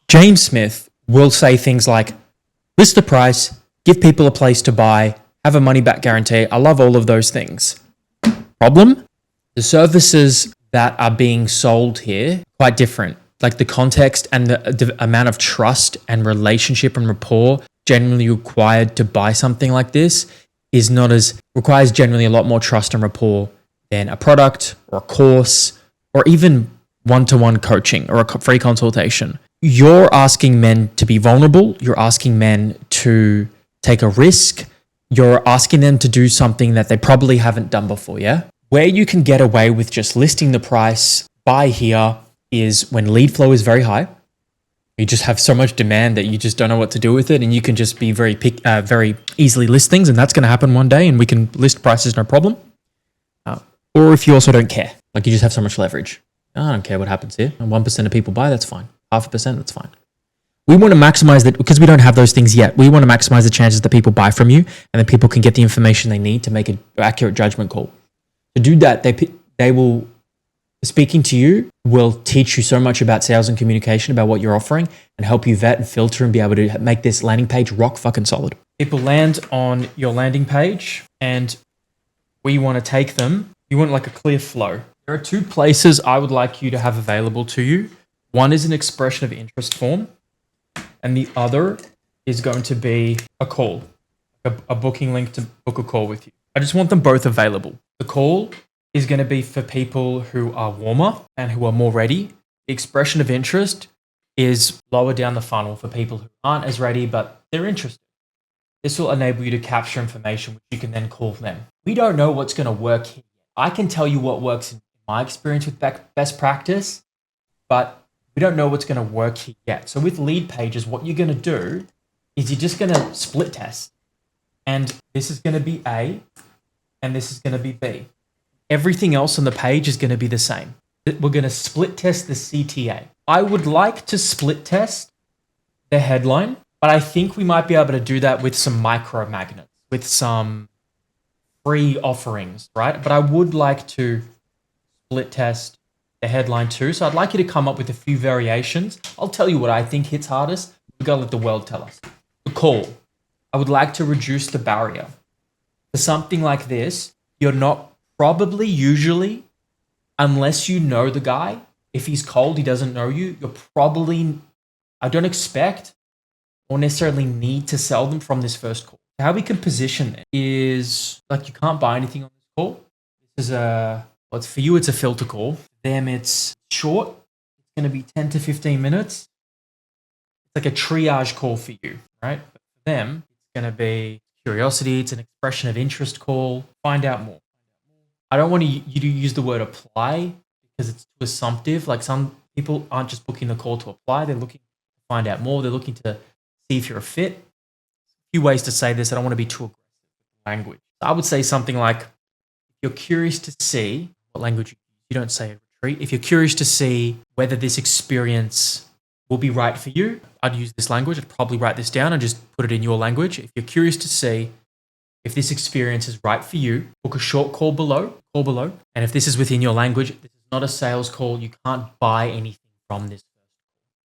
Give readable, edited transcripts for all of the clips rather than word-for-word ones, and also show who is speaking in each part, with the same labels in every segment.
Speaker 1: James Smith will say things like, list the price, give people a place to buy, have a money back guarantee. I love all of those things. Problem? The services that are being sold here quite different. Like the context and the amount of trust and relationship and rapport generally required to buy something like this requires generally a lot more trust and rapport than a product or a course or even one-to-one coaching or a free consultation. You're asking men to be vulnerable. You're asking men to take a risk. You're asking them to do something that they probably haven't done before, yeah? Where you can get away with just listing the price, buy here, is when lead flow is very high. You just have so much demand that you just don't know what to do with it, and you can just be very easily list things, and that's going to happen one day, and we can list prices no problem. Or if you also don't care, like you just have so much leverage. I don't care what happens here. And 1% of people buy, that's fine. 0.5%, that's fine. We want to maximize that because we don't have those things yet. We want to maximize the chances that people buy from you, and that people can get the information they need to make an accurate judgment call. To do that, they will, speaking to you, will teach you so much about sales and communication, about what you're offering, and help you vet and filter and be able to make this landing page rock fucking solid. People land on your landing page, and we want to take them. You want like a clear flow. There are two places I would like you to have available to you. One is an expression of interest form, and the other is going to be a call, a booking link to book a call with you. I just want them both available. The call is going to be for people who are warmer and who are more ready. The expression of interest is lower down the funnel for people who aren't as ready, but they're interested. This will enable you to capture information, which you can then call them. We don't know what's going to work here. I can tell you what works in my experience with best practice, but we don't know what's going to work here yet. So with lead pages, what you're going to do is you're just going to split test. And this is going to be A, and this is going to be B. Everything else on the page is going to be the same. We're going to split test the CTA. I would like to split test the headline, but I think we might be able to do that with some micro magnets, with some free offerings, right? But I would like to split test the headline too. So I'd like you to come up with a few variations. I'll tell you what I think hits hardest. We've got to let the world tell us. The call. I would like to reduce the barrier. For something like this, you're not probably usually, unless you know the guy, if he's cold, he doesn't know you, you're probably, I don't expect or necessarily need to sell them from this first call. How we can position it is like you can't buy anything on this call. This is for you, it's a filter call. For them, it's short. It's going to be 10 to 15 minutes. It's like a triage call for you, right? But for them, it's going to be curiosity. It's an expression of interest call. Find out more. I don't want you to use the word apply because it's too assumptive. Like some people aren't just booking the call to apply. They're looking to find out more. They're looking to see if you're a fit. A few ways to say this. I don't want to be too aggressive with language. I would say something like, if you're curious to see what language you don't say a retreat. If you're curious to see whether this experience will be right for you, I'd use this language. I'd probably write this down and just put it in your language. If you're curious to see if this experience is right for you, book a short call below. And if this is within your language, this is not a sales call. You can't buy anything from this.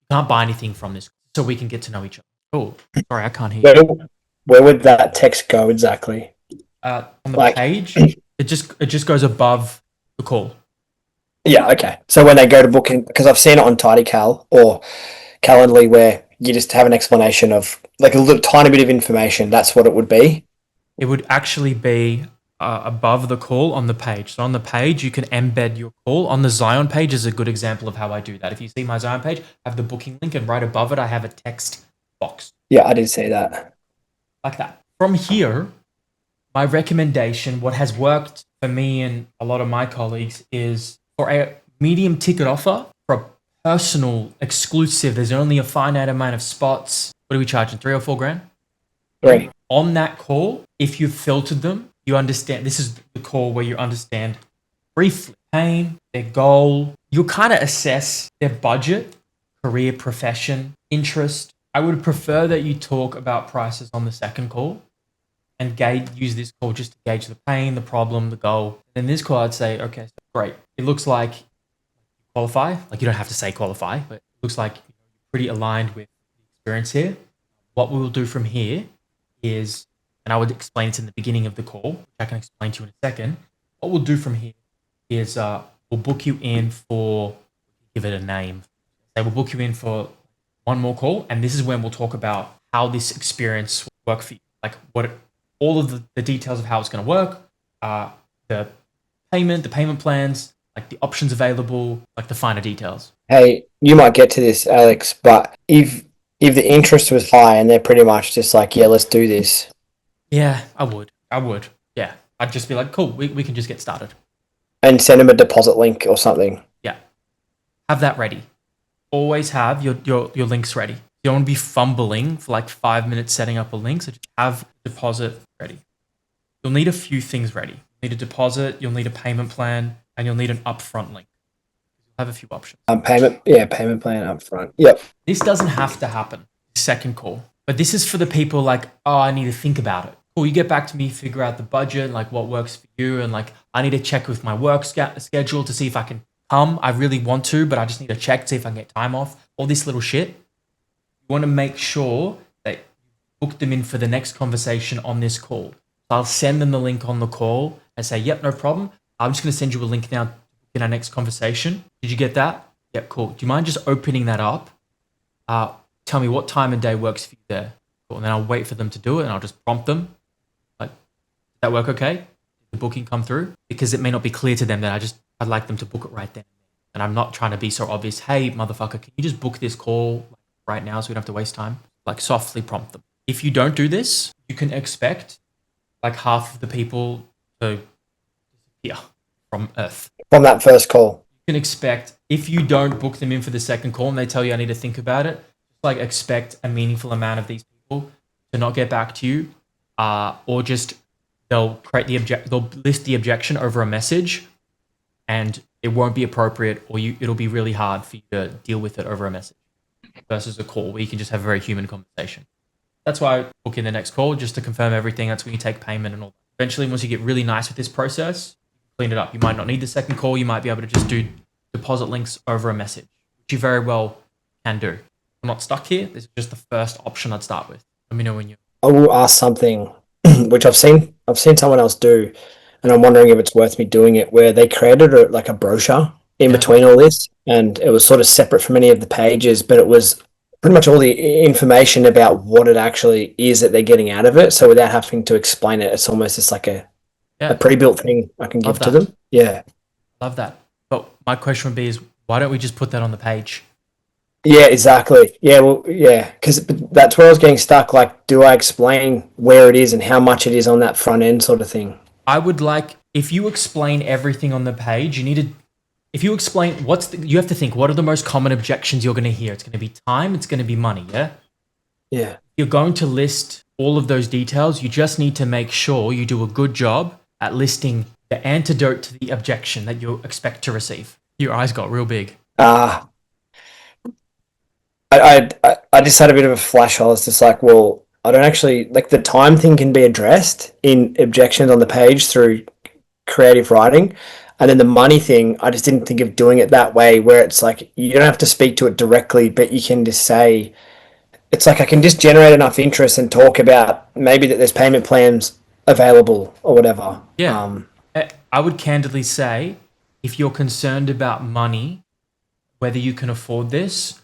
Speaker 1: You can't buy anything from this, so we can get to know each other. Oh, sorry, I can't hear you.
Speaker 2: Where would that text go exactly?
Speaker 1: On the page, it just goes above the call.
Speaker 2: Yeah, okay. So when they go to booking, because I've seen it on TidyCal or Calendly where you just have an explanation of like a little tiny bit of information. That's what it would be.
Speaker 1: It would actually be above the call on the page. So on the page, you can embed your call. On the Zion page is a good example of how I do that. If you see my Zion page, I have the booking link, and right above it, I have a text box.
Speaker 2: Yeah, I did see that.
Speaker 1: Like that. From here, my recommendation, what has worked for me and a lot of my colleagues, is for a medium ticket offer, for a personal exclusive, there's only a finite amount of spots. What are we charging, $3 or $4 grand?
Speaker 2: 3.
Speaker 1: On that call, if you've filtered them, you understand, this is the call where you understand briefly pain, their goal. You'll kind of assess their budget, career, profession, interest. I would prefer that you talk about prices on the second call and use this call just to gauge the pain, the problem, the goal. And in this call, I'd say, okay, so great. It looks like you qualify. Like you don't have to say qualify, but it looks like you're pretty aligned with the experience here. What we will do from here is, and I would explain it in the beginning of the call, which I can explain to you in a second. What we'll do from here is we'll book you in for, give it a name. So we'll book you in for one more call, and this is when we'll talk about how this experience will work for you, like what all of the details of how it's going to work, the payment plans, like the options available, like the finer details.
Speaker 2: Hey, you might get to this, Alex, but if the interest was high and they're pretty much just like, yeah, let's do this.
Speaker 1: Yeah, I would. Yeah, I'd just be like, cool, we can just get started.
Speaker 2: And send them a deposit link or something.
Speaker 1: Yeah, have that ready. Always have your links ready. You don't want to be fumbling for like 5 minutes setting up a link, so just have deposit ready. You'll need a few things ready. You'll need a deposit, you'll need a payment plan, and you'll need an upfront link. You'll have a few options.
Speaker 2: Payment plan upfront. Yep.
Speaker 1: This doesn't have to happen, second call. But this is for the people like, oh, I need to think about it. Cool, you get back to me, figure out the budget, like what works for you, and like I need to check with my work schedule to see if I can come. I really want to, but I just need to check to see if I can get time off. All this little shit. You want to make sure that you book them in for the next conversation on this call. So I'll send them the link on the call and say, yep, no problem. I'm just going to send you a link now in our next conversation. Did you get that? Yep, cool. Do you mind just opening that up? Tell me what time and day works for you there. Cool. And then I'll wait for them to do it and I'll just prompt them. Like, did that work okay? Did the booking come through? Because it may not be clear to them that I'd like them to book it right then. And I'm not trying to be so obvious. Hey, motherfucker, can you just book this call right now so we don't have to waste time? Like, softly prompt them. If you don't do this, you can expect like half of the people to disappear from Earth.
Speaker 2: From that first call.
Speaker 1: You can expect, if you don't book them in for the second call and they tell you I need to think about it, just like expect a meaningful amount of these people to not get back to you, or just they'll list the objection over a message and it won't be appropriate, or it'll be really hard for you to deal with it over a message versus a call where you can just have a very human conversation. That's why I book in the next call, just to confirm everything. That's when you take payment and all that. Eventually, once you get really nice with this process, clean it up. You might not need the second call. You might be able to just do deposit links over a message, which you very well can do. I'm not stuck here. This is just the first option I'd start with. Let me know when you...
Speaker 2: I will ask something which I've seen someone else do, and I'm wondering if it's worth me doing it, where they created a brochure in between all this, and it was sort of separate from any of the pages, but it was pretty much all the information about what it actually is that they're getting out of it. So without having to explain it, it's almost just like a pre-built thing I can give to them. Yeah.
Speaker 1: Love that. But my question would be is, why don't we just put that on the page?
Speaker 2: Yeah, exactly. Yeah, well, yeah, because that's where I was getting stuck. Like, do I explain where it is and how much it is on that front end sort of thing?
Speaker 1: I would like, if you explain everything on the page, if you explain you have to think, what are the most common objections you're going to hear? It's going to be time, it's going to be money, yeah?
Speaker 2: Yeah.
Speaker 1: You're going to list all of those details. You just need to make sure you do a good job at listing the antidote to the objection that you expect to receive. Your eyes got real big.
Speaker 2: I just had a bit of a flash. I was just like, well, I don't actually, like, the time thing can be addressed in objections on the page through creative writing. And then the money thing, I just didn't think of doing it that way, where it's like, you don't have to speak to it directly, but you can just say, it's like I can just generate enough interest and talk about maybe that there's payment plans available or whatever.
Speaker 1: Yeah. I would candidly say, if you're concerned about money, whether you can afford this,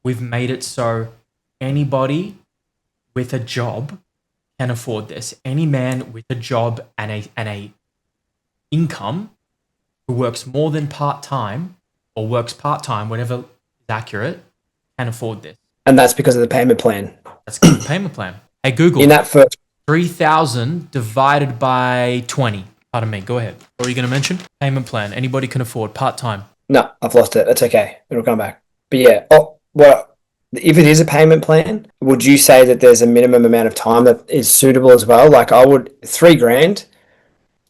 Speaker 1: we've made it so anybody with a job can afford this. Any man with a job and a income who works more than part-time or works part-time, whatever is accurate, can afford this.
Speaker 2: And that's because of the payment plan.
Speaker 1: That's the payment plan. Hey, Google.
Speaker 2: In that first
Speaker 1: 3,000 divided by 20. Pardon me. Go ahead. What are you going to mention? Payment plan. Anybody can afford part-time.
Speaker 2: No, I've lost it. That's okay. It'll come back. But yeah. If it is a payment plan, would you say that there's a minimum amount of time that is suitable as well? Like, I would, $3,000,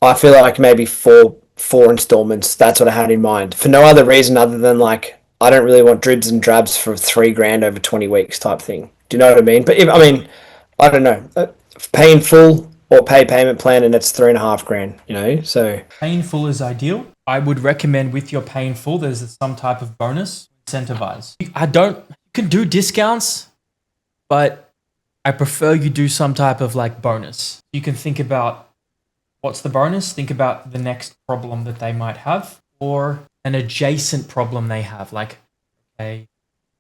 Speaker 2: I feel like maybe four installments. That's what I had in mind, for no other reason other than, like, I don't really want dribs and drabs for $3,000 over 20 weeks type thing. Do you know what I mean? But I don't know, pay in full or pay payment plan, and it's $3,500, so.
Speaker 1: Pay in full is ideal. I would recommend with your pay in full, there's some type of bonus, incentivize. You can do discounts, but I prefer you do some type of like bonus. You can think about what's the bonus, think about the next problem that they might have or an adjacent problem they have. Like, okay,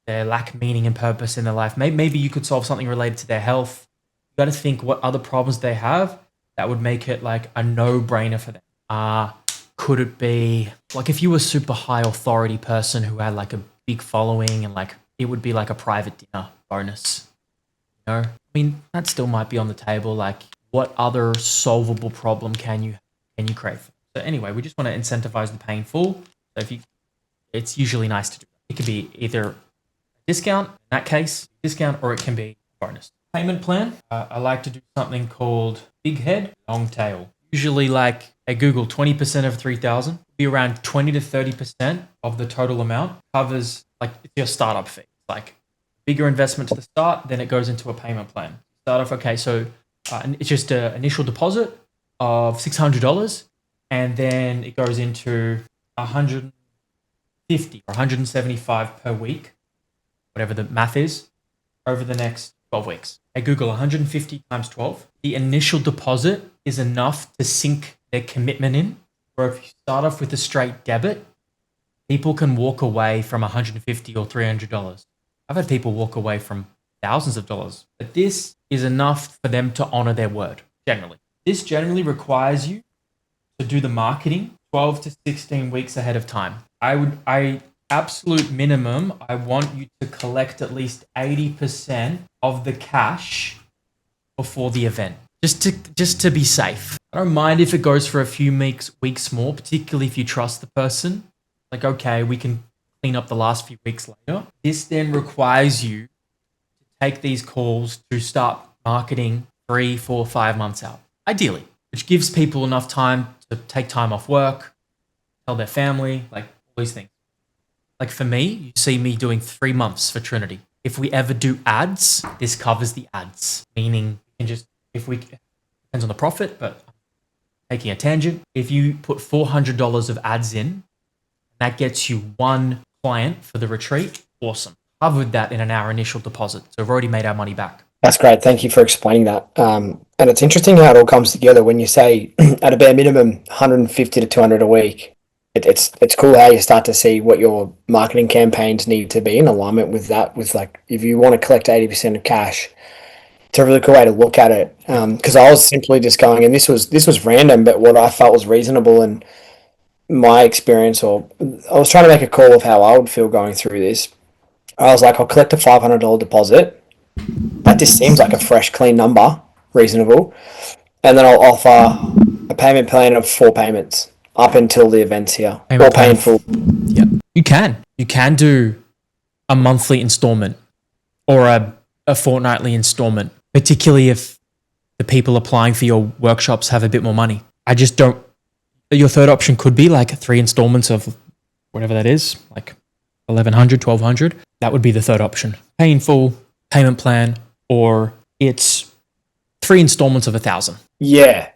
Speaker 1: they lack meaning and purpose in their life. Maybe you could solve something related to their health. You got to think what other problems they have that would make it like a no-brainer for them. Could it be like if you were a super high authority person who had like a big following and like it would be like a private dinner bonus? You know, I mean, that still might be on the table. Like, what other solvable problem can you create? So anyway, we just want to incentivize the pay in full. So it's usually nice to do that. It could be either a discount, in that case, discount, or it can be a bonus. Payment plan, I like to do something called big head, long tail. Usually like a Google 20% of 3,000, be around 20 to 30% of the total amount covers like it's your startup fee. Like bigger investment to the start, then it goes into a payment plan. Start off, okay, so it's just an initial deposit of $600 and then it goes into 150 or 175 per week, whatever the math is, over the next 12 weeks. At Google, 150 times 12. The initial deposit is enough to sink their commitment in. Or if you start off with a straight debit, people can walk away from $150 or $300. I've had people walk away from thousands of dollars. But this is enough for them to honor their word, generally. This generally requires you to do the marketing 12 to 16 weeks ahead of time. Absolute minimum, I want you to collect at least 80% of the cash before the event, just to be safe. I don't mind if it goes for a few weeks more, particularly if you trust the person. Like, okay, we can clean up the last few weeks later. This then requires you to take these calls to start marketing 3, 4, 5 months out, ideally, which gives people enough time to take time off work, tell their family, like all these things. Like for me, you see me doing 3 months for Trinity. If we ever do ads, this covers the ads. Meaning, depends on the profit, but I'm taking a tangent. If you put $400 of ads in, that gets you 1 client for the retreat. Awesome. Covered that in our initial deposit. So we've already made our money back.
Speaker 2: That's great. Thank you for explaining that. And it's interesting how it all comes together when you say at a bare minimum, 150 to 200 a week. It's cool how you start to see what your marketing campaigns need to be in alignment with that. With like, if you want to collect 80% of cash, it's a really cool way to look at it. Because I was simply just going, and this was random, but what I felt was reasonable in my experience, or I was trying to make a call of how I would feel going through this. I was like, I'll collect a $500 deposit. That just seems like a fresh, clean number, reasonable. And then I'll offer a payment plan of 4 payments up until the event's here, or pay in full.
Speaker 1: Yep. You can do a monthly installment or a fortnightly installment, particularly if the people applying for your workshops have a bit more money. Your third option could be like 3 installments of whatever that is, like $1,100, $1,200. That would be the third option. Pay in full, payment plan, or it's 3 installments of $1,000.
Speaker 2: Yeah,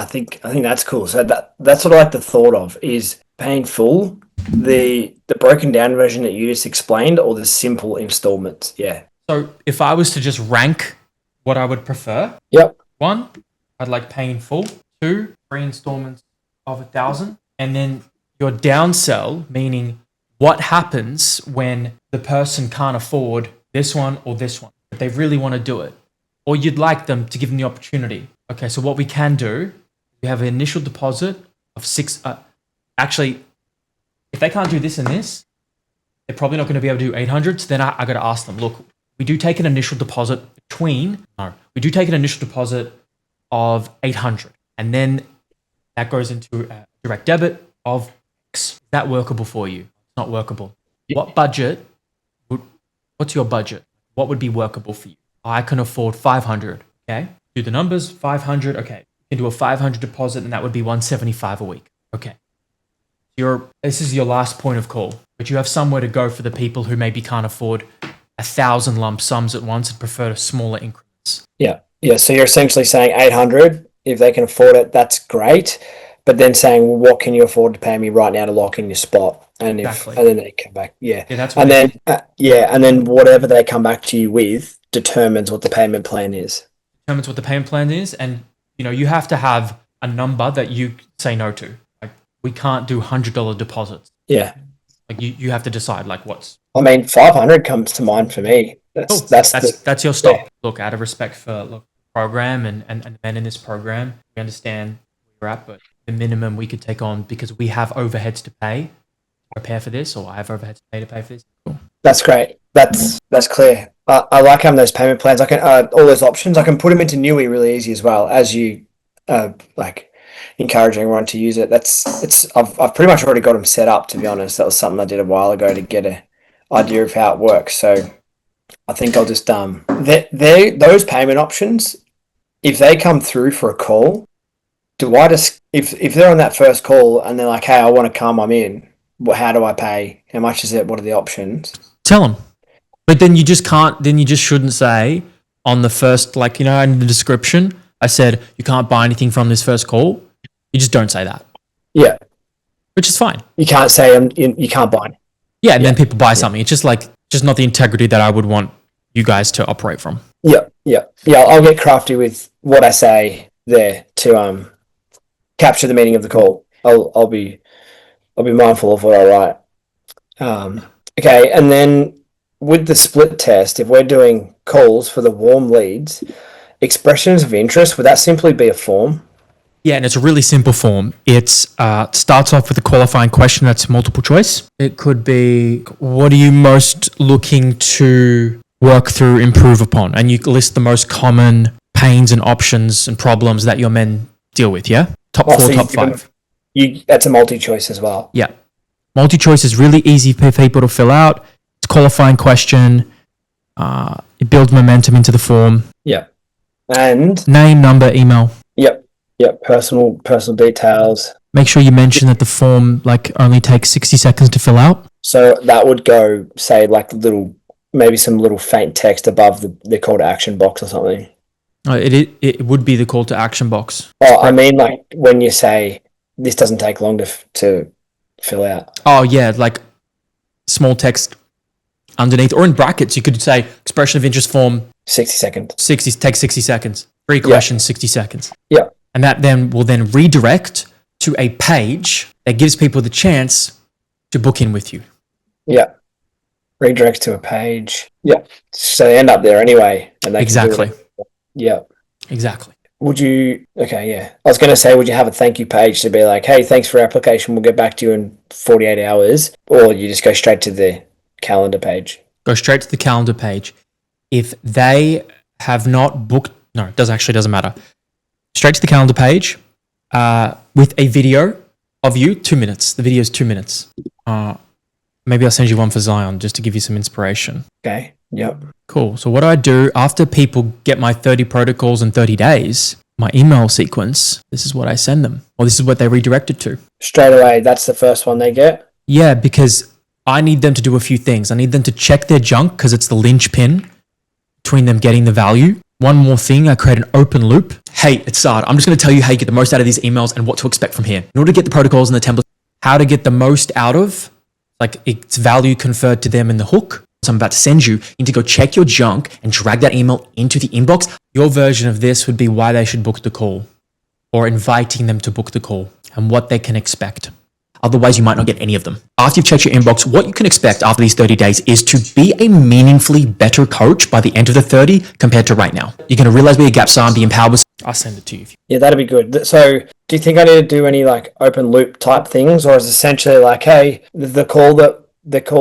Speaker 2: I think that's cool. So that's what I like the thought of is paying full, the broken down version that you just explained, or the simple installments. Yeah.
Speaker 1: So if I was to just rank what I would prefer,
Speaker 2: Yep.
Speaker 1: 1, I'd like paying full. 2, 3 installments of $1,000, and then your downsell, meaning what happens when the person can't afford this one or this one, but they really want to do it, or you'd like them to give them the opportunity. Okay, so what we can do, we have an initial deposit of 6. Actually, if they can't do this and this, they're probably not going to be able to do 800. So then I got to ask them, look, we do take an initial deposit of 800, and then that goes into a direct debit of X. Is that workable for you? It's not workable.
Speaker 2: Yeah.
Speaker 1: What's your budget? What would be workable for you? I can afford 500. Okay. Do the numbers, 500. Okay. You can do a 500 deposit and that would be 175 a week. Okay. This is your last point of call, but you have somewhere to go for the people who maybe can't afford 1,000 lump sums at once and prefer smaller increments.
Speaker 2: Yeah. So you're essentially saying 800, if they can afford it, that's great. but then saying, well, what can you afford to pay me right now to lock in your spot? And
Speaker 1: Exactly.
Speaker 2: and then they come back,
Speaker 1: Yeah, that's
Speaker 2: and
Speaker 1: what
Speaker 2: then whatever they come back to you with determines what the payment plan is.
Speaker 1: determines what the payment plan is, and you have to have a number that you say no to. Like, we can't do $100 deposits.
Speaker 2: Yeah,
Speaker 1: Like, you have to decide like what's.
Speaker 2: I mean, 500 comes to mind for me. That's
Speaker 1: Your stop. Yeah. Look, out of respect for the program and the men in this program, we understand where you're at, but the minimum we could take on, because we have overheads to pay, prepare for this, or I have overheads to pay for this. Cool.
Speaker 2: That's great. That's clear. I like having those payment plans. I can all those options. I can put them into Nui really easy as well, as you like encourage everyone to use it. I've pretty much already got them set up, to be honest. That was something I did a while ago to get an idea of how it works. So I think I'll just those payment options, if they come through for a call, do I just if they're on that first call and they're like, hey, I want to come, I'm in. Well, how do I pay? How much is it? What are the options?
Speaker 1: Tell them. But then you just can't, then you just shouldn't say on the first, like, in the description, I said, you can't buy anything from this first call. You just don't say that.
Speaker 2: Yeah.
Speaker 1: Which is fine.
Speaker 2: You can't say you can't buy.
Speaker 1: Yeah, and then people buy something. It's just not the integrity that I would want you guys to operate from.
Speaker 2: Yeah. I'll get crafty with what I say there to capture the meaning of the call. I'll be mindful of what I write. Okay, and then with the split test, if we're doing calls for the warm leads, expressions of interest, would that simply be a form?
Speaker 1: Yeah, and it's a really simple form. It starts off with a qualifying question that's multiple choice. It could be, what are you most looking to work through, improve upon? And you list the most common pains and options and problems that your men deal with, yeah? Top 4, top 5.
Speaker 2: That's a multi-choice as well.
Speaker 1: Yeah. Multi-choice is really easy for people to fill out. It's a qualifying question. It builds momentum into the form.
Speaker 2: Yeah. And
Speaker 1: name, number, email.
Speaker 2: Yep. Personal details.
Speaker 1: Make sure you mention that the form only takes 60 seconds to fill out.
Speaker 2: So that would go, say, maybe some little faint text above the call to action box or something.
Speaker 1: It would be the call to action box.
Speaker 2: Oh, I mean, when you say this doesn't take long to fill out.
Speaker 1: Oh yeah, small text underneath, or in brackets, you could say expression of interest form.
Speaker 2: 60 seconds.
Speaker 1: Takes 60 seconds. 3 questions, 60 seconds.
Speaker 2: Yeah.
Speaker 1: And that then will redirect to a page that gives people the chance to book in with you.
Speaker 2: Yeah. Redirects to a page. Yeah. So they end up there anyway. And they
Speaker 1: exactly.
Speaker 2: Yeah.
Speaker 1: Exactly.
Speaker 2: Would you, okay, yeah. I was going to say, would you have a thank you page to be like, hey, thanks for your application, we'll get back to you in 48 hours, or you just go straight to the calendar page?
Speaker 1: Go straight to the calendar page. If they have not booked, no, it doesn't matter. Straight to the calendar page with a video of you, 2 minutes. The video is 2 minutes. Maybe I'll send you one for Zion just to give you some inspiration.
Speaker 2: Okay, yep.
Speaker 1: Cool. So what I do after people get my 30 protocols in 30 days, my email sequence, this is what I send them, or this is what they redirect it to.
Speaker 2: Straight away, that's the first one they get?
Speaker 1: Yeah, because I need them to do a few things. I need them to check their junk because it's the linchpin between them getting the value. One more thing, I create an open loop. Hey, it's Saad. I'm just going to tell you how you get the most out of these emails and what to expect from here. In order to get the protocols and the templates, how to get the most out of, its value conferred to them in the hook. So I'm about to send you, you need to go check your junk and drag that email into the inbox. Your version of this would be why they should book the call, or inviting them to book the call and what they can expect. Otherwise, you might not get any of them. After you've checked your inbox, what you can expect after these 30 days is to be a meaningfully better coach by the end of the 30 compared to right now. You're going to realize where your gaps are and be empowered with. I'll send it to you.
Speaker 2: Yeah, that'd be good. So do you think I need to do any open loop type things, or is it essentially hey, the call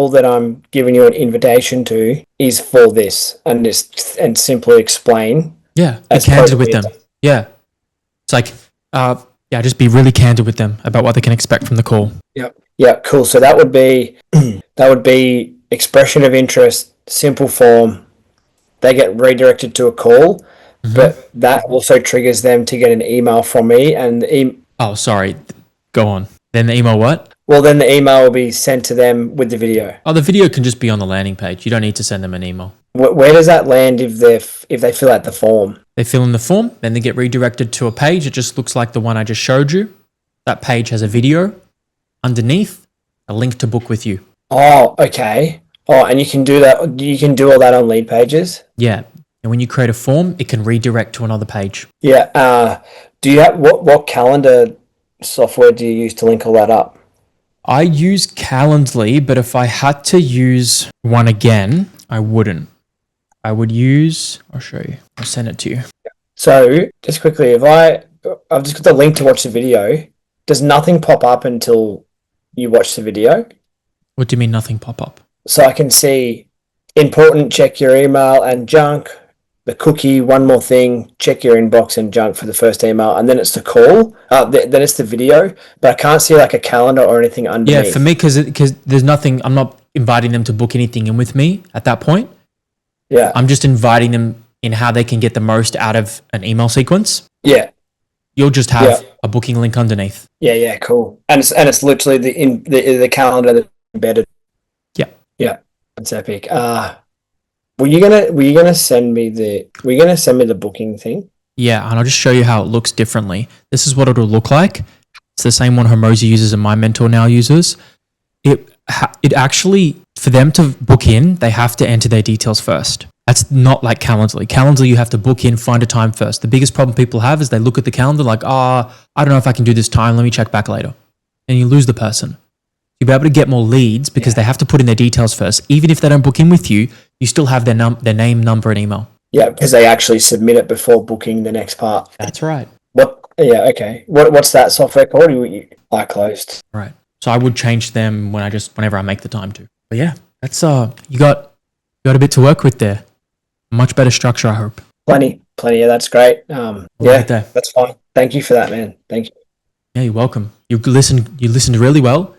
Speaker 2: that I'm giving you an invitation to is for this, and simply explain?
Speaker 1: Yeah, be candid with them. Yeah. It's just be really candid with them about what they can expect from the call.
Speaker 2: Yep. Yeah, cool. So that would be expression of interest, simple form. They get redirected to a call, but that also triggers them to get an email from me. And
Speaker 1: oh, sorry. Go on. Then the email what?
Speaker 2: Well, then the email will be sent to them with the video.
Speaker 1: Oh, the video can just be on the landing page. You don't need to send them an email.
Speaker 2: Where does that land if they fill out the form?
Speaker 1: They fill in the form, then they get redirected to a page. It just looks like the one I just showed you. That page has a video underneath, a link to book with you.
Speaker 2: Oh, okay. Oh, and you can do that. You can do all that on lead pages.
Speaker 1: Yeah. And when you create a form, it can redirect to another page.
Speaker 2: Yeah. Do you have what calendar software do you use to link all that up?
Speaker 1: I use Calendly, but if I had to use one again, I wouldn't. I would use, I'll show you. I'll send it to you.
Speaker 2: So just quickly, if I've just got the link to watch the video, does nothing pop up until you watch the video?
Speaker 1: What do you mean nothing pop up?
Speaker 2: So I can see important, check your email and junk, the cookie, one more thing, check your inbox and junk for the first email, and then it's the call, then it's the video, but I can't see like a calendar or anything underneath.
Speaker 1: Yeah, for me, because there's nothing, I'm not inviting them to book anything in with me at that point.
Speaker 2: Yeah.
Speaker 1: I'm just inviting them in how they can get the most out of an email sequence.
Speaker 2: Yeah.
Speaker 1: You'll just have a booking link underneath.
Speaker 2: Yeah, cool. And it's literally the calendar that's embedded. Yeah. That's epic. Were you gonna send me the booking thing?
Speaker 1: Yeah, and I'll just show you how it looks differently. This is what it'll look like. It's the same one Hormozi uses and my mentor now uses. It actually, for them to book in, they have to enter their details first. That's not like Calendly. Calendly, you have to book in, find a time first. The biggest problem people have is they look at the calendar like, I don't know if I can do this time. Let me check back later. And you lose the person. You'll be able to get more leads because they have to put in their details first. Even if they don't book in with you, you still have their name, number, and email.
Speaker 2: Yeah, because they actually submit it before booking the next part.
Speaker 1: That's right.
Speaker 2: What? Yeah, okay. What's that software called? iClosed.
Speaker 1: Right. So I would change them whenever I make the time to. But yeah, that's you got a bit to work with there. Much better structure, I hope.
Speaker 2: Plenty. Yeah, that's great.
Speaker 1: Right there.
Speaker 2: That's fine. Thank you for that, man. Thank you.
Speaker 1: Yeah, you're welcome. You listened really well.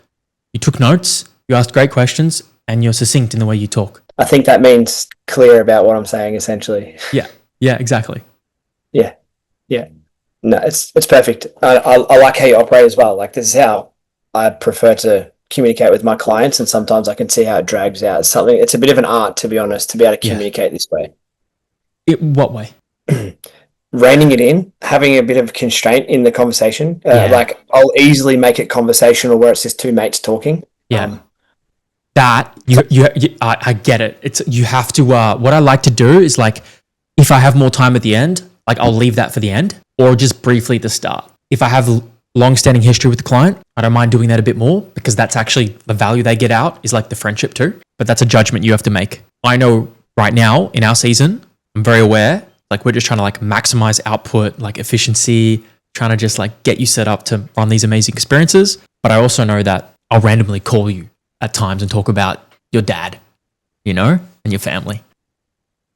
Speaker 1: You took notes. You asked great questions, and you're succinct in the way you talk.
Speaker 2: I think that means clear about what I'm saying, essentially.
Speaker 1: Yeah, exactly.
Speaker 2: Yeah. No, it's perfect. I like how you operate as well. Like, this is how I prefer to communicate with my clients, and sometimes I can see how it drags out. It's a bit of an art, to be honest, to be able to communicate this way.
Speaker 1: What way?
Speaker 2: Reining it in, having a bit of constraint in the conversation. Like, I'll easily make it conversational where it's just two mates talking.
Speaker 1: Yeah. I get it. You have to. What I like to do is, like, if I have more time at the end, like, I'll leave that for the end, or just briefly at the start. If I have long-standing history with the client, I don't mind doing that a bit more because that's actually the value they get out is like the friendship too. But that's a judgment you have to make. I know right now in our season, I'm very aware. Like, we're just trying to like maximize output, like efficiency, trying to just like get you set up to run these amazing experiences. But I also know that I'll randomly call you at times and talk about your dad, and your family.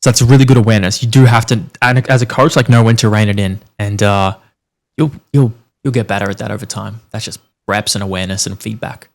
Speaker 1: So that's a really good awareness. You do have to, and as a coach, like, know when to rein it in, and you'll get better at that over time. That's just reps and awareness and feedback.